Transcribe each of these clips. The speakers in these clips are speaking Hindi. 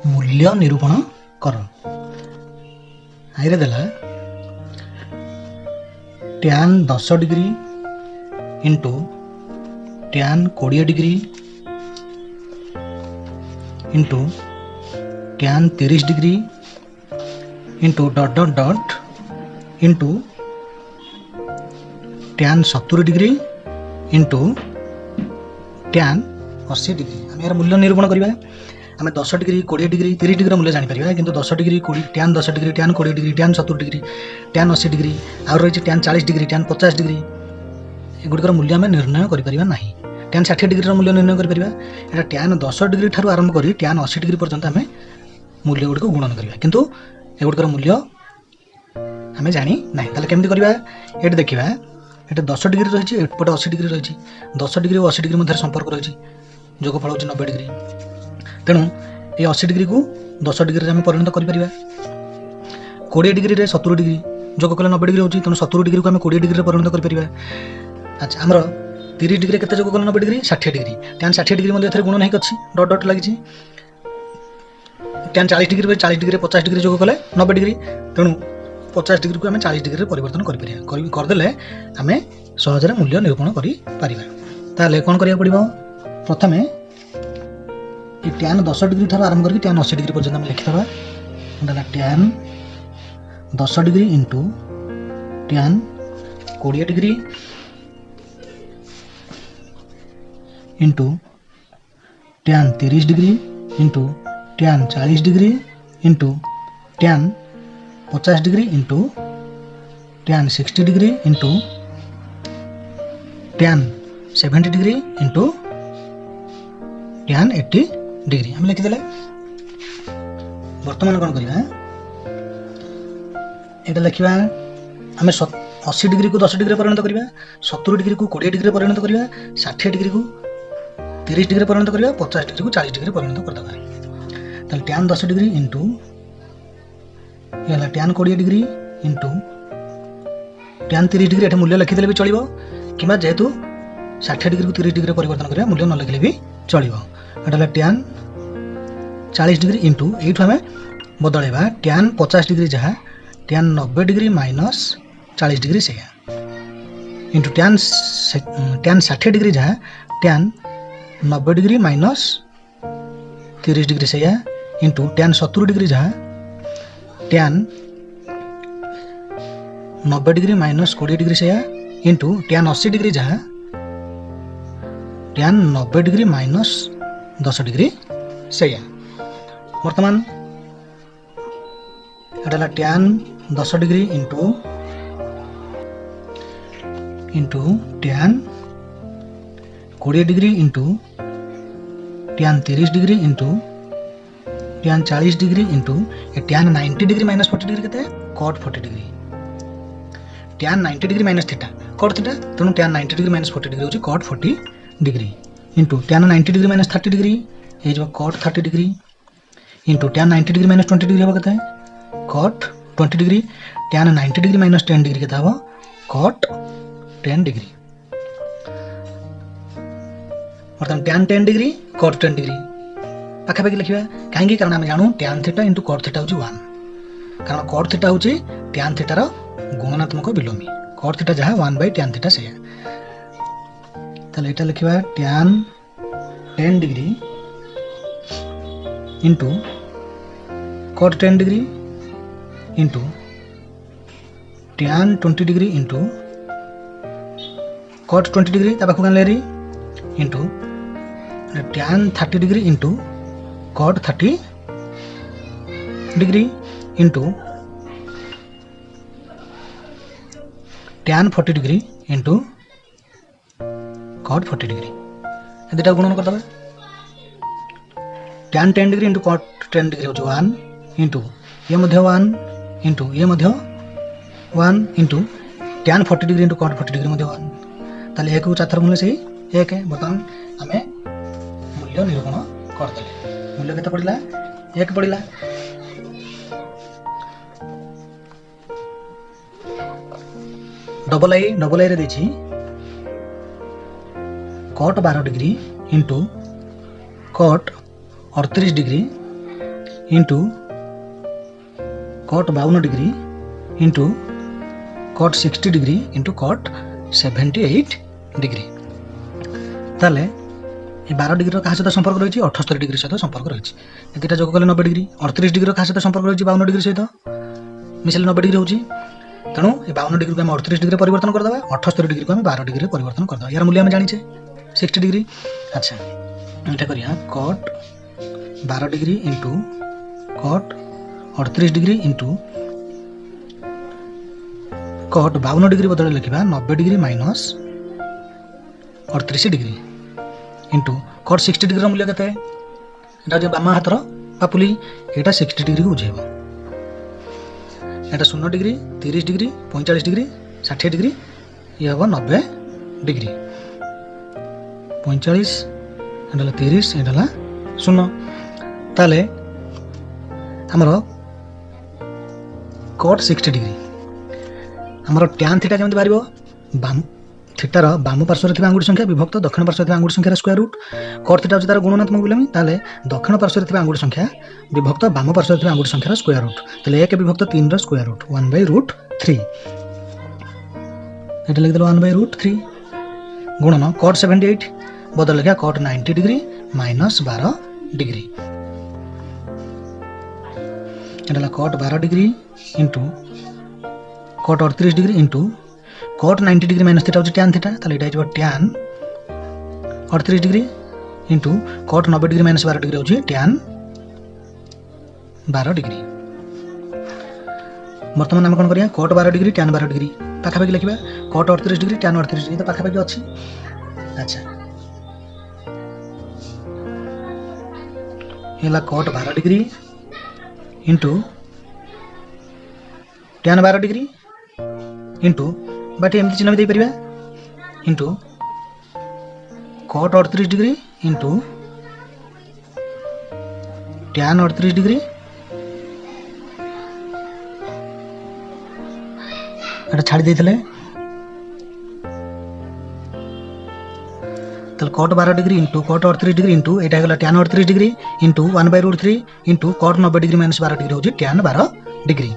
मूल्य निरूपण कर। आइरे देला tan 10 degree into tan 20 degree into tan 30 degree into dot dot dot into tan 70 degree into tan 80 degree. आम यार मूल्य निरूपण करवा। आम 10 डिग्री 20 डिग्री 30 डिग्री मूल्य जापर किंतु 10 degree tan 10 degree tan 20 degree tan 70 degree tan 80 degree आउ रही tan 40 डिग्री tan 50 डिग्री एगुड़िकर मूल्य आम निर्णय करें ना। tan 60 डिग्री मूल्य निर्णय करें यहाँ tan 10 डिग्री ठार आरंभ कर tan 80 डिग्री पर्यंत आम मूल्य गुड़िक गुणन करवा किंतु एगुड़िकर मूल्य आम जानी ना। केमती करवा ये देखा ये 10 डिग्री रही एपटे 80 डिग्री रही 10 डिग्री और 80 डिग्री मध्य संपर्क रही जोगफल हो 90 डिग्री तेणु ये 80 डिग्री को 10 डिग्री आम परिणत कर 20 डिग्री 70 डिग्री जोग कले 90 डिग्री होती तेणु 70 डिग्री को आम 20 डिग्री परिणत कर। अच्छा आमर 30 डिग्री के जोग कले 90 डिग्री 60 डिग्री tan 60 डिग्री मध्य गुणन होगी डट डट लगी tan 40 डिग्री 40 डिग्री 50 डिग्री जोग कले 90 डिग्री तेणु 50 डिग्री को आम 40 डिग्री परिवर्तन करदे आम सहजरे मूल्य निरूपण कर। कौन करा पड़ो प्रथम tan 10 डिग्री ठार आरंभ करके tan 80 डिग्री पर्यंत आम लिखिदेवा tan 10 degree into tan 20 degree into tan 30 degree into tan 40 degree into tan 50 degree into tan 60 degree into tan 70 degree into tan 80 degree आम लिखिदे। बर्तमान कौन करवा ये लिखा आम 80 डिग्री को 10 डिग्री परिणत करवा 70 डिग्री को 20 डिग्री परिणत करवा 60 डिग्री को 30 डिग्री परिणत करवा 50 डिग्री को 40 डिग्री परिणत करदे। tan 10 डिग्री इंटू ये tan 20 degree into tan 30 degree ये मूल्य लिखिदे भी चलो कि जेहेतु 60 डिग्री को 30 डिग्री परिवर्तन करवा मूल्य न लिखले भी चलो। ये tan 40 डिग्री इंटू ये आम बदलवा tan 50 डिग्री जहाँ tan 90 डिग्री माइनस 40 डिग्री से इंटू tan 60 डिग्री जहाँ tan 90 डिग्री माइनस 30 डिग्री से इंटू tan 70 डिग्री जहाँ tan 90 डिग्री माइनस 20 डिग्री से इंटू tan 80 डिग्री जहाँ tan 90 डिग्री माइनस 10 डिग्री से। वर्तमान ये tan 10 degree into tan 20 degree into tan 30 degree into tan 40 degree into tan 90 degree minus 40 degree के cot 40 degree tan 90 degree minus theta cot theta तेणु tan 90 डिग्री माइनस 40 डिग्री होची cot 40 degree into tan 90 degree minus 30 degree ये जो cot 30 degree into tan 90 degree minus 20 degree होगा कहते cot 20 degree tan 90 degree minus 10 degree के cot 10 डिग्री। मतलब tan 10 डिग्री cot 10 डिग्री पाखापाखि लिखा कहीं कारण आम जानू tan theta into cot theta हूँ 1 कारण cot थीटा हूँ tan थीटार गुणनात्मक विलोमी cot थीटा जहाँ 1/tan थीटा से ये लिखा tan 10 degree into cot 10 degree into tan 20 degree into cot 20 degree पाखु लेरी into tan 30 degree into cot 30 degree into tan 40 degree into cot 40 degree ये दुटा गुणन करदे। tan 10 degree into cot 10 degree हो 1 इंटू ये 1 इंटू ये 1 into tan 40 degree into cot 40 degree 1 ताले एक 4 थर मूल्य से एक है। बर्तमान आम मूल्य निरूपण करदे मूल्य केते पड़िला 1 पड़िला डबल आई रे देछि cot 12 degree into cot 38 degree into cut 52 degree into cut 60 degree into cut 78 degree. ताले ये 12 डिग्री क्या सहित संपर्क रही 78 डिग्री सहित संपर्क रही दुटा जोग कले 90 डिग्री। 38 डिग्री क्या सहित संपर्क रही 52 डिग्री सहित मिसेल 90 डिग्री होची। तेणु ये 52 डिग्री को आम 38 डिग्री परिवर्तन करदे 78 डिग्री को आम 12 डिग्री परिवर्तन करदे यार मूल्य आम जानिचे 60 डिग्री। अच्छा ये करिया cut 12 degree into cot 38 degree into cut 52 degree बदल लिखा 90 degree minus 38 degree into cut 60 degree मूल्य के बाम हाथर पापुली यहाँ 60 डिग्री को बुझेब यहाँ 0 डिग्री 30 डिग्री 45 डिग्री 60 डिग्री ये हम 90 डिग्री 45 एटा 30 एटा 0 ताले आमर कट 60 डिग्री आमर टैन थीटा केमती बाहर बाम थीटार बाम पार्श्व आंगुठी संख्या विभक्त दक्षिण पार्श्व आंगुठी संख्यार स्क्वायर रूट कट थीटा होची तार गुणनात्मक बोलेमी ताले दक्षिण पार्श्व आंगुठी संख्या विभक्त बाम पार्श्व आंगुठी संख्यार स्क्वायर रूट ताले 1 विभक्त 3 रो स्क्वायर रूट 1/√3 एटा लिख देलो 1/√3 गुणन कट 78 बदल लिखा कट 90 डिग्री माइनस 12 डिग्री एटा cut 12 degree into cot 38 degree into cot 90 degree minus theta होची टैन थीटा ताले एटा tan 38 degree into cot 90 degree minus 12 degree होची टैन 12 डिग्री। बर्तमान आम कौन करिया कट 12 डिग्री टैन 12 डिग्री पाखापाखि लिखा कट 38 डिग्री टैन 38 डिग्री तो पाखापाखि अच्छी। अच्छा ये cot 12 degree into tan 12 degree into बाटी एमती चिन्ह भी दे परिबा into cot 38 degree into tan 38 degree एटा छाड़ी देथिले तल cot 12 degree into cot 38 degree into एटा गला tan 38 degree into 1/√3 into cot 90 degree minus 12 degree होची टैन 12 डिग्री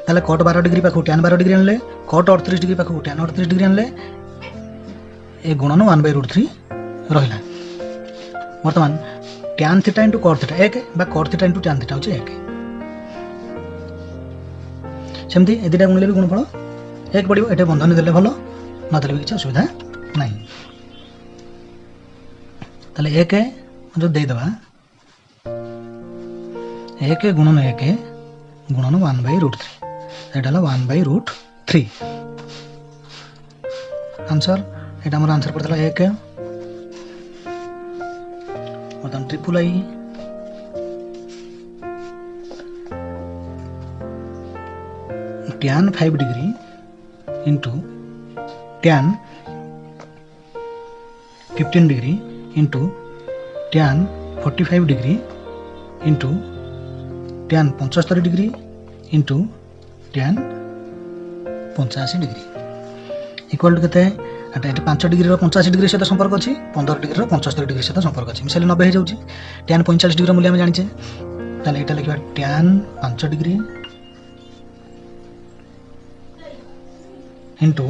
ताले कट 12 डिग्री पाखु टैन 12 डिग्री आनले कट 38 डिग्री पाखु टैन 38 डिग्री आनले ए गुणन 1/√3 रहिला। वर्तमान tan theta into cut theta 1 बा cut theta into tan theta होची 1 सेमती ए दिटा गुणले भी गुणफल 1 पड़िबो एटे बंधन देले भलो न देले भी किछ असुविधा नाही ताले 1 जो दे दबा 1 गुणन 1 गुणन 1/√3 एटा 1/√3 आंसर एटा हमर आंसर पड़तला 1 मतलब triple I tan 5 degree into tan 15 degree into tan 45 degree into tan 75 degree into tan 85 degree equal to केते एटा 5 डिग्री 85 डिग्री सहित संपर्क अच्छी 15 डिग्री 75 डिग्री सहित संपर्क अच्छी मिसाइल 90 हो जाऊँगी टैन 45 डिग्री मूल्य आम जाने ताले एटा लिखा टैन 5 डिग्री इंटू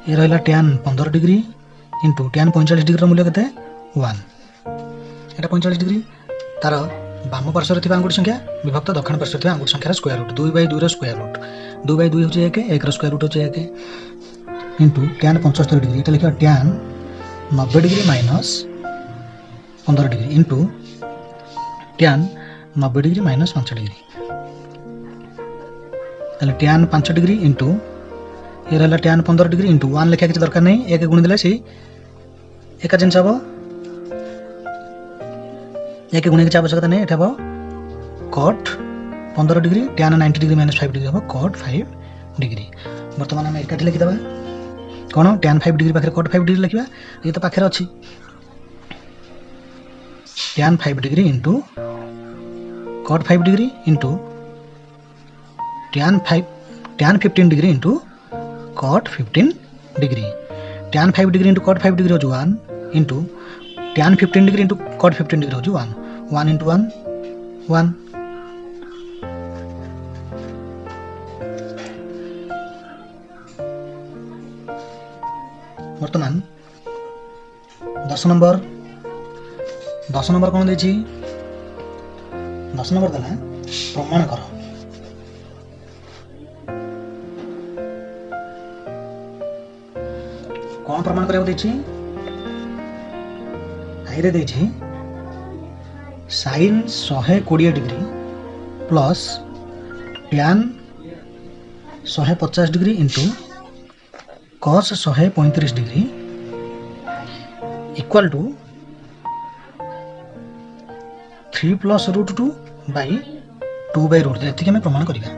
ये रहा tan 15 degree into tan 45 degree मूल्य के 1 एटा 45 डिग्री तार बाम पार्श्व आंगुठी संख्या विभक्त दक्षिण पार्श्व आंगुठी संख्यार स्क्वायर रूट 2/2 रो स्क्वायर रूट 2/2 होची 1 1 रो स्क्वायर रूट होची 1 इंटू टैन 75 डिग्री एटा लिखा tan 90 degree minus 15 degree into tan 90 degree minus 5 degree ताले टैन 5 डिग्री इंटू ये रहा टैन 15 डिग्री इंटू 1 लिखा किसी दरकार नहीं 1 गुणी देले से एका जिनस हम 1 गुणी की आवश्यकता नहीं एटा cut 15 degree tan 90 degree minus 5 degree हम कट 5 डिग्री बर्तमान आम एकाठी लिखिद कौन टैन 5 डिग्री पाखे कट 5 डिग्री लिखा ये तो पाखे अच्छी tan 5 degree into cut 5 degree into tan 15 degree into cut 15 degree tan 5 degree into cut 5 degree हो 1 into tan 15 degree into cut 15 degree हो 1 1 into 1 1 बर्तमान 10 नंबर कौन देछि 10 नंबर देला प्रमाण कर कौन प्रमाण करिया देछि आई रे देछि sin 120 degree plus tan 150 degree into cos 135 degree equal to 3 plus root 2 by 2 by root 3 एतिक हमें प्रमाण करिया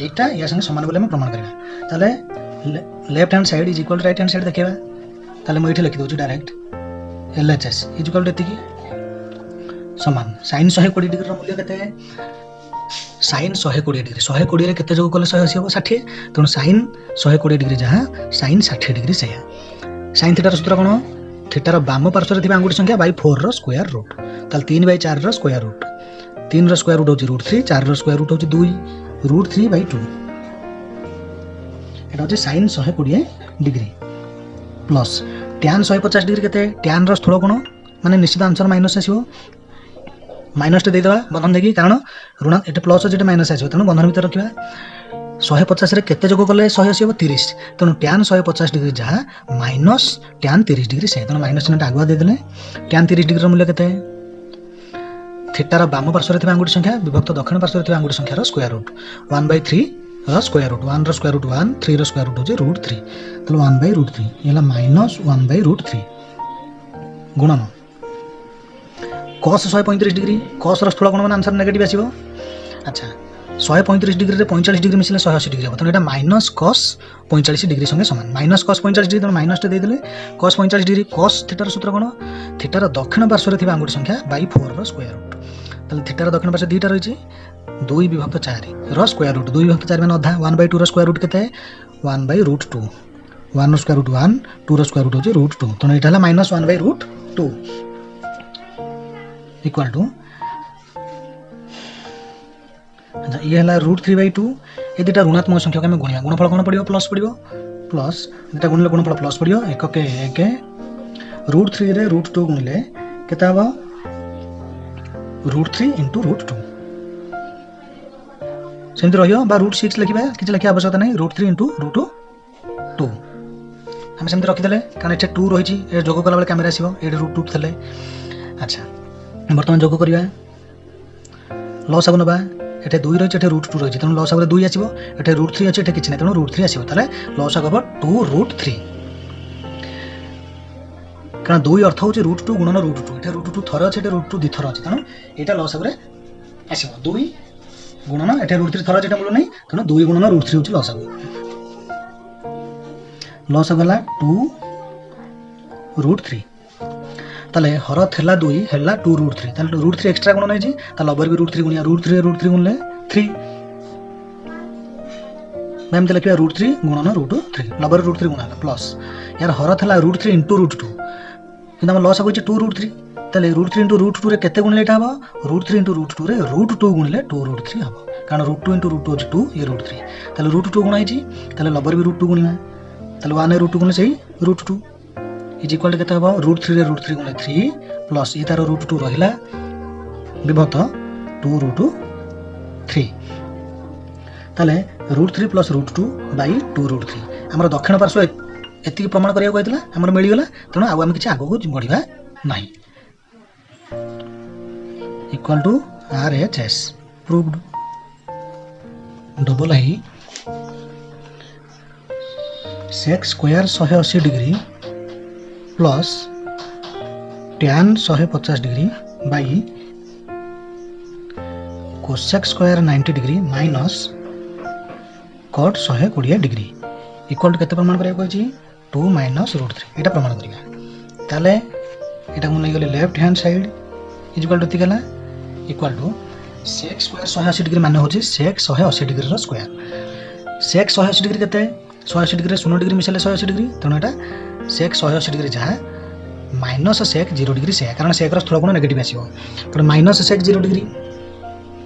एटा या संगे समान बोले हमें प्रमाण करिया ताले left hand side is equal to right hand side देखिबा ताले मैं एठी लिखि दोछु direct LHS is equal to एतिकी समान sin 120 डिग्री रो मूल्य केते sin 120 डिग्री 120 रे केते जोग कले 180 हो 60 तण sin 120 डिग्री जहां sin 60 डिग्री सया sin थीटा रो सूत्र कोन थीटा रो बाम पार्श्व रे थिबा अंगुठी संख्या बाई 4 रो स्क्वायर रूट ताल 3 बाई 4 रो स्क्वायर रूट 3 रो स्क्वायर रूट होची रूट 3 4 रो स्क्वायर रूट होची 2 रूट 3 बाई 2 एटा होची sin 120 degree plus tan 150 degree केते tan रो स्थूल कोण माने निश्चित आंसर माइनस आसीबो माइनस टे देदेबा बंधन देखि कारण ऋण एटे प्लस जेटे माइनस आसीबो तनो बंधन भीतर रखिबा 150 रे केते जोग कले 180 हो 30 तनो tan 150 डिग्री जहा माइनस tan 30 डिग्री से तनो माइनस चिन्ह आगुआ दे देले tan 30 डिग्री रो मूल्य केते थीटा रो बाम पार्श्व रे थिबा अंगुठी संख्या विभक्त दक्षिण पार्श्व रे थिबा अंगुठी संख्या रो स्क्वायर रूट 1/3 रो स्क्वायर रूट 1 रो स्क्वायर रूट 1 3 रो स्क्वायर रूट होजे रूट 3 तलो 1/√3 एला माइनस 1/√3 गुणन cos 135 डिग्री cos रो स्थूल कोण मान आंसर नेगेटिव आसीबो अच्छा 135 डिग्री रे 45 डिग्री मिसले 180 डिग्री हो त एटा माइनस cos 45 डिग्री संगे समान माइनस cos 45 डिग्री त माइनस टे दे देले cos 45 degree cos theta rho सूत्र कोन थीटा रो दक्षिण पार्श्व रे थिबा अंगुठी संख्या बाई 4 रो स्क्वायर रूट तले थीटा रो दक्षिण पार्श्व दुईटा रहिछि 2 विभक्त 4 रो स्क्वायर रूट 2 विभक्त 4 माने अधा 1/2 रो स्क्वायर रूट केते 1/√2 1 रो स्क्वायर रूट 1 2 रो स्क्वायर रूट होछि √2 त एटा हला माइनस 1/√2 इक्वल टू अच्छा ये हला √3/2 ए दुटा ऋणात्मक संख्या को हम गुणिया गुणफल कोन पड़ियो प्लस पड़ियो प्लस दुटा गुणले गुणफल प्लस पड़ियो 1 के 1 √3 रे √2 गुणले केता हबो √3 * √2 सेंति रहियो बा √6 लिखिबा किछ लिखिया आवश्यकता नै √3 * √2 हम सेंति रखि देले कारण एठे 2 रहिछि ए जोग कला बेले कैमरा आसीबो ए √2 थले अच्छा वर्तमान जोग करिया लॉस नबा एठे 2 रहिछि एठे √2 रहिछि तनो लॉस 2 आसीबो एठे √3 अछि एठे किछ नै तनो √3 आसीबो तले लॉस हबो 2√3 कारण 2 अर्थ होछि √2 गुणन √2 एठे √2 थर अछि एठे √2 द्वि थर अछि तनो एटा लॉस हबरे आसीबो 2 गुणन एठे √3 थर अछि एटा मूल्य नै तनो 2 गुणन √3 होछि लॉस हबो लॉस हबला 2√3 ताले हर थेला 2 हेला 2√3 ताले √3 एक्स्ट्रा गुण नै जी ताले लबर भी √3 गुणिया √3 गुणले 3 मैम ते लिखिया √3 गुणन √3 लबर √3 गुणा प्लस यार हर थेला √3 * √2 किंतु हम लॉस होछि 2√3 ताले √3 * √2 रे केते गुणले एटा हबो √3 * √2 रे √2 गुणले 2√3 हबो कारण √2 * √2 होछि 2 ये √3 ताले √2 गुणा हिची ताले लबर भी √2 गुणिया ताले 1 * √2 गुणले सही √2 इज इक्वल टू केते हबो √3 रे √3 गुणले 3 प्लस ई तार √2 रहिला विभक्त 2√3 ताले √3 प्लस √2 बाई 2√3 हमर दक्षिण पार्श्व एति प्रमाण करिया कहतिला हमर मिली गेला तनो आ हम किछ आगो को बढ़िबा नाही equal to RHS proved double I sec square 180 degree plus tan 150 degree by cosec square 90 degree minus cot 120 degree equal to केते प्रमाण करिया कहछि 2 - √3 एटा प्रमाण करिया ताले एटा मन नै गेले left hand side is equal to तिगला equal to sec square 180 degree माने होछि sec 180 डिग्री रो स्क्वायर sec 180 डिग्री केते 180 डिग्री 0 डिग्री मिसले 180 डिग्री तनो एटा sec 180 डिग्री जहा माइनस सेक 0 डिग्री से कारण सेक स्थूल कोण नेगेटिव आसो तेणु माइनस सेक 0 डिग्री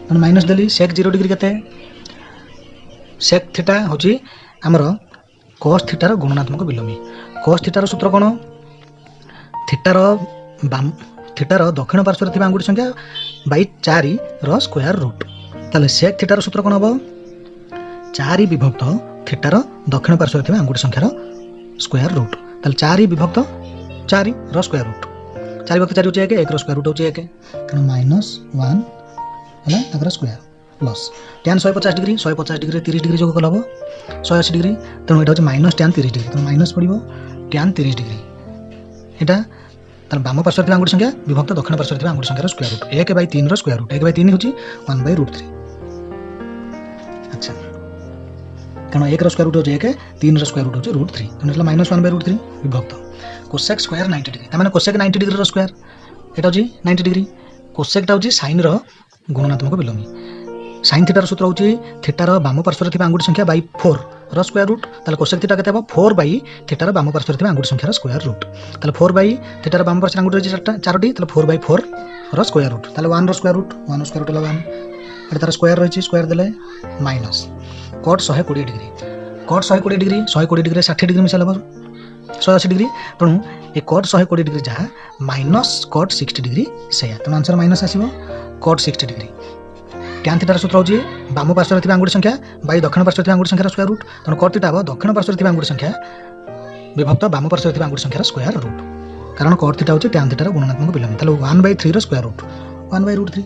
तेणु माइनस देली सेक 0 डिग्री केते सेक थीटा होची हमर cos थीटार गुणनात्मक विलोमी cos थीटार सूत्र कोण थीटार दक्षिण पार्श्व थिबा आंगुठी संख्या बाई 4 रो स्क्वायर रूट ताले सेक थीटार सूत्र कोण हबो 4 विभक्त थीटार दक्षिण पार्श्व थिबा आंगुठी संख्यार स्क्वायर रूट ताले 4 विभक्त 4 रो स्क्वायर रूट 4 विभक्त 4 होचे 1 रो स्क्वायर रूट होचे 1 तेणु -1 हला अगर square plus tan 150 degree 30 degree जोग कल हबो 180 डिग्री तेणु एटा होचे माइनस tan 30 डिग्री तेणु माइनस पड़िबो tan 30 डिग्री एटा तार बाम पार्श्व थिबा आंगुठी संख्या विभक्त दक्षिण पार्श्व थिबा आंगुठी संख्यार स्क्वायर रूट 1/3 रो स्क्वायर रूट 1/3 होची 1/√3 अच्छा तेणु 1 रो स्क्वायर रूट होचे 1 3 रो स्क्वायर रूट होचे √3 तेणु एटा -1/√3 विभक्त कोसेक स्क्वायर 90 डिग्री तार माने कोसेक 90 डिग्री रो स्क्वायर एटा होची 90 डिग्री कोसेक टा होची साइन रो गुणनात्मक विलोमी साइन थीटार सूत्र होची थीटार बाम पार्श्व थिबा आंगुठी संख्या बाई 4 रो स्क्वायर रूट ताले कोसेक थीटा केते हबो 4 बाई थीटार बाम पार्श्व थिबा आंगुठी संख्यार स्क्वायर रूट ताले 4 बाई थीटार बाम पार्श्व आंगुठी होची 4टी ताले 4 बाई 4 रो स्क्वायर रूट ताले 1 रो स्क्वायर रूट 1 स्क्वायर रूट 1 एटा तार स्क्वायर रहिची स्क्वायर देले minus cot 120 degree cot 120 degree 60 degree मिसल हबो 180 डिग्री तेणु ए cot 120 डिग्री जहाँ माइनस cot 60 डिग्री से तेणु आंसर माइनस आसीबो cot 60 डिग्री tan थीटार सूत्र होची बाम पार्श्व थिबा आंगुठी संख्या बाई दक्षिण पार्श्व थिबा आंगुठी संख्यार स्क्वायर रूट तेणु cot थीटा हबो दक्षिण पार्श्व थिबा आंगुठी संख्या विभक्त बाम पार्श्व थिबा आंगुठी संख्यार स्क्वायर रूट कारण cot थीटा होची tan थीटार गुणनात्मक विलोमी ताले 1/3 रो स्क्वायर रूट 1/√3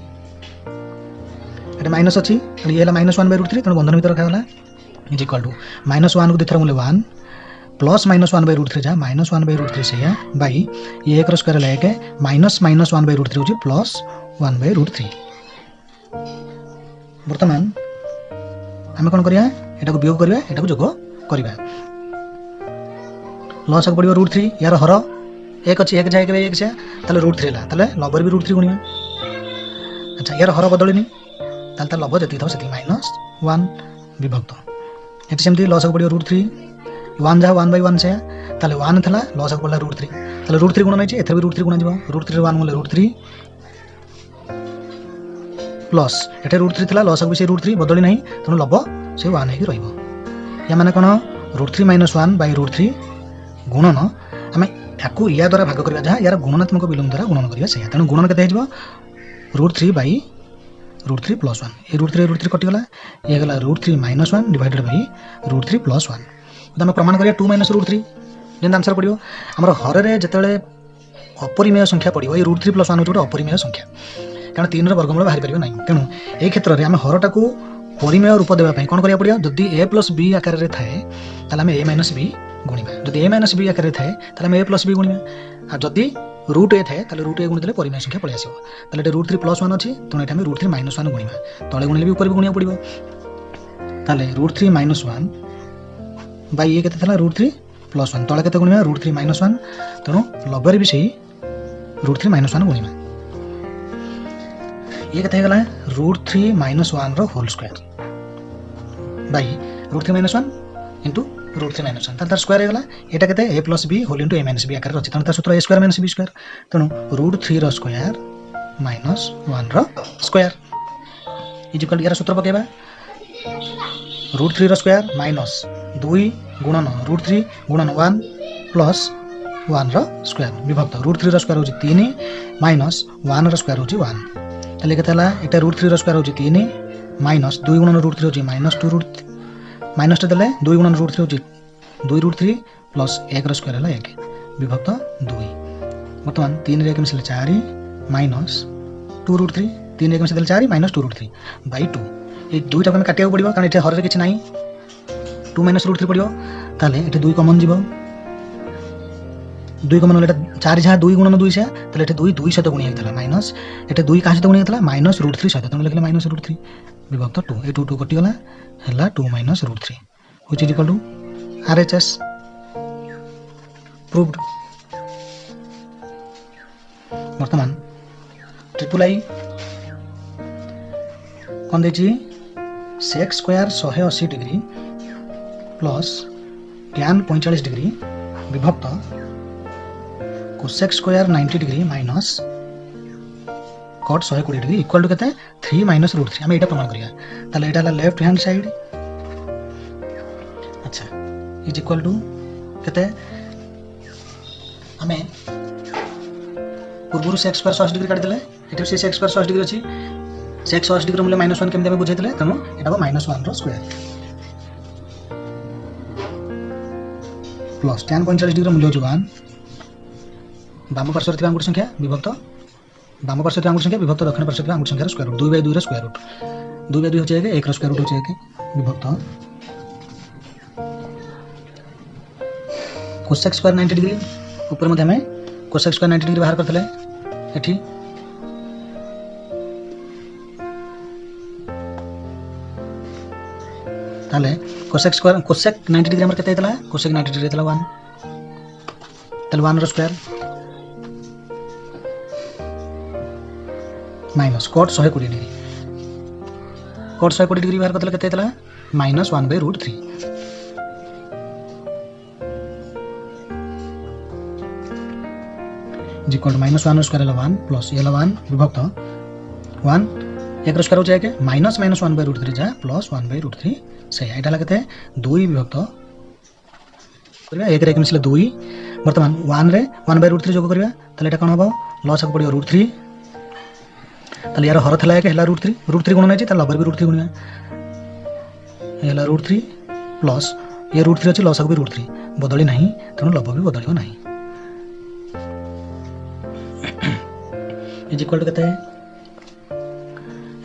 एटा माइनस अछि तेणु ये हला -1/√3 तेणु बंधन भीतर रखा गला इज इक्वल टू -1 को दिथर मूल्य 1 प्लस -1/√3 जा -1/√3 से बाई ये 1 रो स्क्वायर हला 1 माइनस -1/√3 होची प्लस 1/√3 वर्तमान आम कौन करिया एटा को वियोग करिया एटा को जोग करिया लॉस पड़ो √3 यार हर 1 अच्छी 1 जाए 1 से ताले √3 ला ताले लबर भी √3 गुणिया अच्छा यार हर बदलनी ताले तार लब जति था से -1 विभक्त एटी सेमती लॉस पड़ो √3 1 जा 1/1 से ताले 1 थला लॉस पड़ला √3 ताले √3 गुण नै एथर भी √3 गुणा जीवो √3 1 मूल्य √3 प्लस एटे √3 थला लॉस से √3 बदली नहीं तेणु लब से 1 हे रहिबो या माने कोन √3 - 1/√3 गुणन आम याकू या द्वारा भाग करबा जहाँ यार गुणनात्मक विलोम द्वारा गुणन करबा से तेणु गुणन केते हेजबो √3/√3 + 1 ए √3 कटि गला ये गला √3 - 1 डिवाइडेड बाय √3 + 1 तो हम प्रमाण करिया 2 - √3 जेन आंसर पड़ियो हमर हर रे जतले अपरिमेय संख्या पड़ियो ए √3 + 1 होतो अपरिमेय संख्या कारण 3 रो वर्गमूल बाहर परिबो नै तेणु ए क्षेत्र रे हम हरटा को परिमेय रूप देबा पई कोन करिया पड़ियो जदी a + b आकार रे थाए ताले हम a - b गुणिबा जदी a - b आकार रे थाए ताले हम a + b गुणिबा आ जदी √a थाए ताले √a गुणिले परिमेय संख्या पळि आसीबो ताले एटा √3 + 1 अछि तेणु एटा हम √3 - 1 गुणिबा तळे गुणिले भी ऊपर भी गुणिया पड़िबो ताले √3 - 1 बाय ये केते थला √3 + 1 तळे केते गुणिबा √3 - 1 तेणु लबर भी सही √3 - 1 गुणिबा ये केते गला √3 - 1 रो होल स्क्वायर बाय √3 - 1 इनटू √3 - 1 तार स्क्वायर गला एटा केते a + b whole into a - b आकार रछि तन तार सूत्र a स्क्वायर - b स्क्वायर तेणु √3 रो स्क्वायर माइनस 1 रो स्क्वायर इज इक्वल यार सूत्र पकेबा √3 रो स्क्वायर माइनस 2 गुणन √3 गुणन 1 प्लस 1 रो स्क्वायर विभक्त √3 रो स्क्वायर होची 3 माइनस 1 रो स्क्वायर होची 1 ताले केतला एटा √3 रो स्क्वायर होची 3 माइनस 2 गुणन √3 होची -2 माइनस टा देले 2 गुणन √3 होची 2√3 प्लस 1 रो स्क्वायर हला 1 विभक्त 2 वर्तमान 3 रे 1 मिसले 4 माइनस 2√3 3 रे 1 मिसले 4 माइनस 2√3 बाय 2 ए 2 टा हम काटिया पड़िबो कारण एटा हर रे किछ नाही 2 - √3 पड़िबो ताले एटा 2 कॉमन जीवो 2 कॉमन एटा 4 जहाँ 2 गुणन 2 से ताले एटा 2 सहित गुणिया हेतला माइनस एटा 2 का सहित गुणिया हेतला -√3 सहित तमे लिखले -√3 विभक्त 2 ए 2 कटि गला हला 2 - √3 which is equal to RHS proved वर्तमान ट्रिपल आई कौन देखिए sec square 180 degree plus tan 45 degree विभक्त cosec square 90 degree minus cot 120 degree equal to केते 3 माइनस रूट 3 आम एटा प्रमाण करिया ताले एटा लेफ्ट हैंड साइड अच्छा इज इक्वल टू केते आम पूर्व सेक्स स्क्वायर 180 डिग्री काट देले एटा से सेक्स स्क्वायर 180 डिग्री अछि सेक्स 180 डिग्री मूल्य -1 केमते हम बुझाइतले तनो एटा को -1 रो स्क्वायर प्लस tan 45 डिग्री मूल्य होछ 1 बाम पार्श्व रे आंगुठ संख्या विभक्त बाम पार्श्व रे आंगुठ संख्या विभक्त दक्षिण पार्श्व रे आंगुठ संख्या स्क्वायर रूट 2/2 रो स्क्वायर रूट 2/2 होछ 1 रो स्क्वायर रूट होछ 1 विभक्त कोसेक स्क्वायर 90 डिग्री ऊपर मध्ये हमें कोसेक स्क्वायर 90 डिग्री बाहर करथले एठी ताले कोसेक 90 डिग्री हमर केते हेतला कोसेक 90 डिग्री हेतला 1 ताले 1 रो square minus cot 120 degree cot 120 degree बाहर करथले केते हेतला -1/√3 जी इक्वल टू -1 स्क्वायर है 1 प्लस ये 1 विभक्त 1 एक स्क्वायर हो जाएगा -1/√3 जा प्लस 1/√3 से एटा लगते 2 विभक्त करबा एक रे मिसले 2 वर्तमान 1 रे 1/√3 जोग करबा तले एटा कोन हबो लॉस को पड़ियो √3 तले यार हर थला के हला √3 गुणन है जे तले लबर भी √3 गुणन हला √3 प्लस ये √3 अछि लॉस को भी √3 बदली नहीं तनो लब भी बदलियो नहीं इज इक्वल टू कहते हैं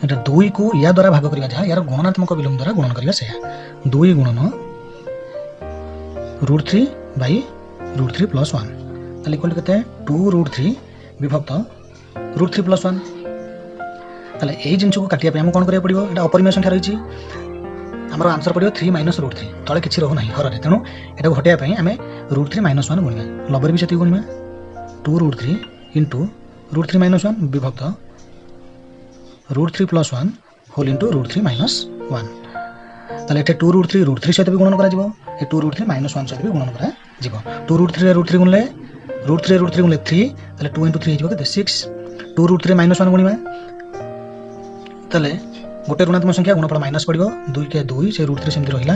एटा 2 को या द्वारा भाग करिया जा यार गुणनात्मक विलोम द्वारा गुणन करिया से 2 गुणन √3 बाय √3 प्लस 1 ताले इक्वल टू कहते हैं 2√3 विभक्त √3 प्लस 1 ताले ए जिंस को काटिया पे हम कोन करिया पड़िबो एटा अपरिमेय संख्या रही छी हमर आंसर पड़ियो 3 √3 तळे किछि रहू नाही हर रे तेनु एटा को हटिया पे हमें √3 - 1 गुणिया लबर भी सेति गुणिया 2√3 इनटू √3 - 1 विभक्त √3 प्लस 1 होल इनटू √3 - 1 ताले एटे 2√3 √3 सहित भी गुणन करा जिवो ए 2√3 - 1 सहित भी गुणन करा जिवो 2√3 रे √3 गुणले √3 गुणले 3 ताले 2 * 3 हिजबो के 6 2√3 - 1 गुणिबा ताले गोटे ऋणात्मक संख्या गुणफल माइनस पड़िबो 2 के 2 से √3 सेमति रहिला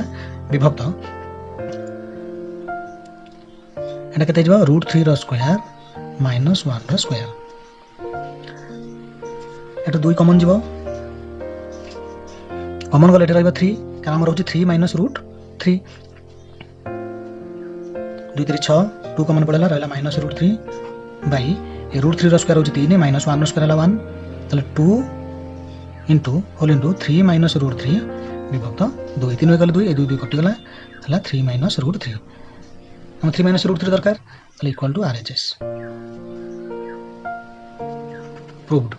विभक्त एटा केते जिवो √3 रो स्क्वायर -1 रो स्क्वायर एटा 2 कॉमन जीवो कॉमन गले एटा रहबो 3 कारण हमर होची 3 - √3 2 3 6 2 कॉमन पड़ला रहला -√3 बाय ए √3 रो स्क्वायर होची 3 -1 रो स्क्वायर हला 1 तले 2 इनटू होल इनटू 3 - √3 विभक्त 2 3 गले 2 ए 2 2 कटि गला हला 3 - √3 हम 3 - √3 दरकार तले इक्वल टू RHS प्रूव्ड